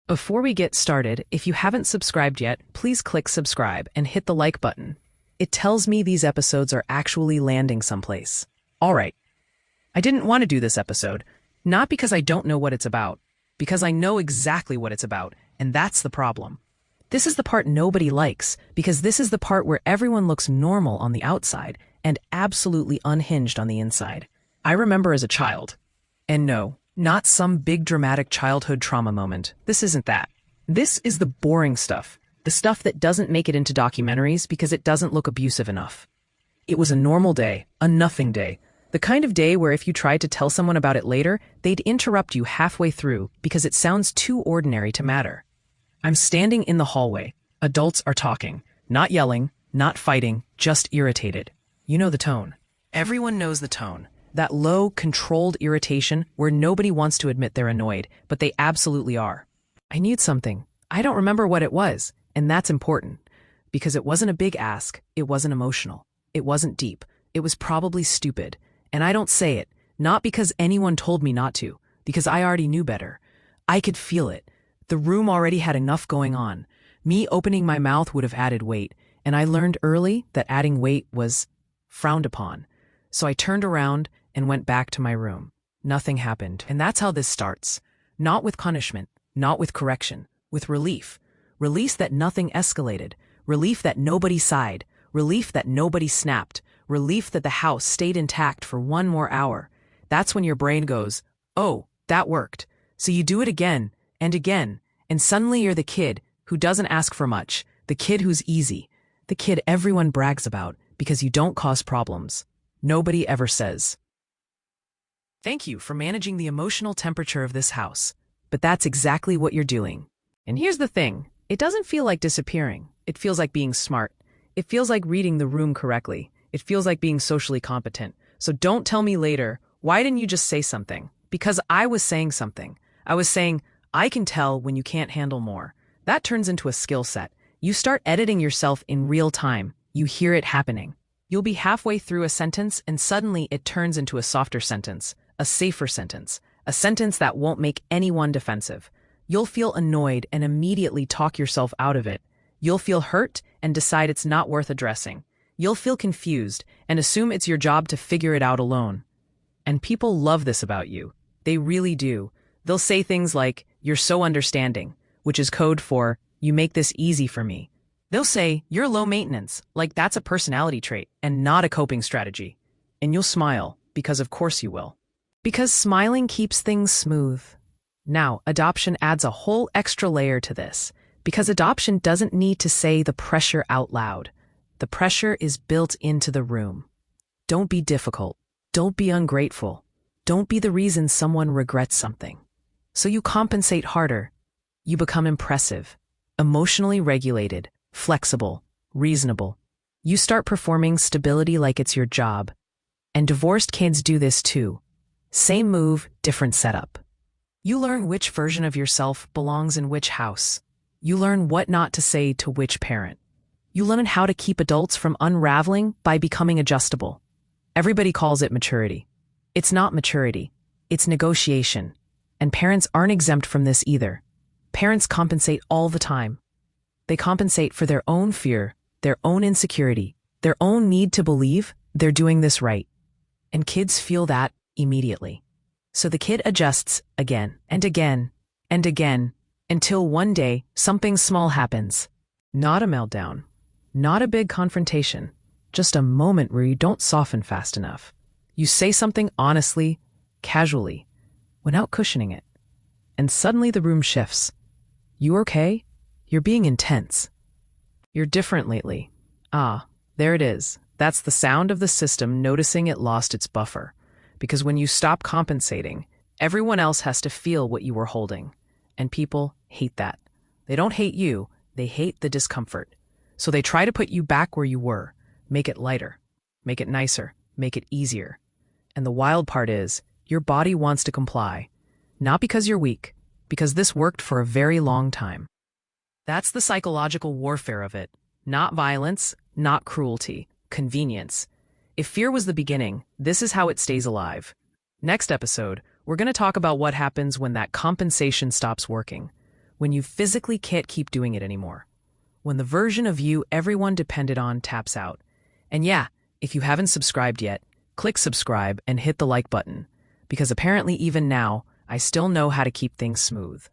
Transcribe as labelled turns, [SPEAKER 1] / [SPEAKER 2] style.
[SPEAKER 1] Before we get started, if you haven't subscribed yet, please click subscribe and hit the like button. It tells me these episodes are actually landing someplace. All right, I didn't want to do this episode, not because I don't know what it's about, because I know exactly what it's about, and that's the problem. This is the part nobody likes, because this is the part where everyone looks normal on the outside and absolutely unhinged on the inside. I remember as a child, and no, not some big dramatic childhood trauma moment. This isn't that. This is the boring stuff. The stuff that doesn't make it into documentaries because it doesn't look abusive enough. It was a normal day, a nothing day. The kind of day where if you tried to tell someone about it later, they'd interrupt you halfway through because it sounds too ordinary to matter. I'm standing in the hallway. Adults are talking. Not yelling, not fighting, just irritated. You know the tone. Everyone knows the tone. That low, controlled irritation where nobody wants to admit they're annoyed, but they absolutely are. I need something. I don't remember what it was, and that's important. Because it wasn't a big ask, it wasn't emotional, it wasn't deep, it was probably stupid. And I don't say it, not because anyone told me not to, because I already knew better. I could feel it. The room already had enough going on. Me opening my mouth would have added weight, and I learned early that adding weight was frowned upon. So I turned around and went back to my room. Nothing happened. And that's how this starts. Not with punishment, not with correction, with relief. Release that nothing escalated. Relief that nobody sighed. Relief that nobody snapped. Relief that the house stayed intact for one more hour. That's when your brain goes, oh, that worked. So you do it again, and suddenly you're the kid who doesn't ask for much, the kid who's easy, the kid everyone brags about because you don't cause problems. Nobody ever says, thank you for managing the emotional temperature of this house. But that's exactly what you're doing. And here's the thing. It doesn't feel like disappearing. It feels like being smart. It feels like reading the room correctly. It feels like being socially competent. So don't tell me later, why didn't you just say something? Because I was saying something. I was saying, I can tell when you can't handle more. That turns into a skill set. You start editing yourself in real time. You hear it happening. You'll be halfway through a sentence and suddenly it turns into a softer sentence. A safer sentence, a sentence that won't make anyone defensive. You'll feel annoyed and immediately talk yourself out of it. You'll feel hurt and decide it's not worth addressing. You'll feel confused and assume it's your job to figure it out alone. And people love this about you. They really do. They'll say things like, you're so understanding, which is code for, you make this easy for me. They'll say, you're low maintenance, like that's a personality trait and not a coping strategy. And you'll smile, because of course you will. Because smiling keeps things smooth. Now, adoption adds a whole extra layer to this, because adoption doesn't need to say the pressure out loud. The pressure is built into the room. Don't be difficult. Don't be ungrateful. Don't be the reason someone regrets something. So you compensate harder. You become impressive, emotionally regulated, flexible, reasonable. You start performing stability like it's your job. And divorced kids do this too. Same move, different setup. You learn which version of yourself belongs in which house. You learn what not to say to which parent. You learn how to keep adults from unraveling by becoming adjustable. Everybody calls it maturity. It's not maturity. It's negotiation. And parents aren't exempt from this either. Parents compensate all the time. They compensate for their own fear, their own insecurity, their own need to believe they're doing this right. And kids feel that immediately. So the kid adjusts again and again and again until one day something small happens. Not a meltdown, not a big confrontation, just a moment where you don't soften fast enough. You say something honestly, casually, without cushioning it. And suddenly the room shifts. You okay? You're being intense. You're different lately. Ah, there it is. That's the sound of the system noticing it lost its buffer. Because when you stop compensating, everyone else has to feel what you were holding. And people hate that. They don't hate you, they hate the discomfort. So they try to put you back where you were, make it lighter, make it nicer, make it easier. And the wild part is, your body wants to comply. Not because you're weak, because this worked for a very long time. That's the psychological warfare of it. Not violence, not cruelty, convenience. If fear was the beginning, this is how it stays alive. Next episode, we're going to talk about what happens when that compensation stops working. when you physically can't keep doing it anymore. When the version of you everyone depended on taps out. And yeah, if you haven't subscribed yet, click subscribe and hit the like button, because apparently even now, I still know how to keep things smooth.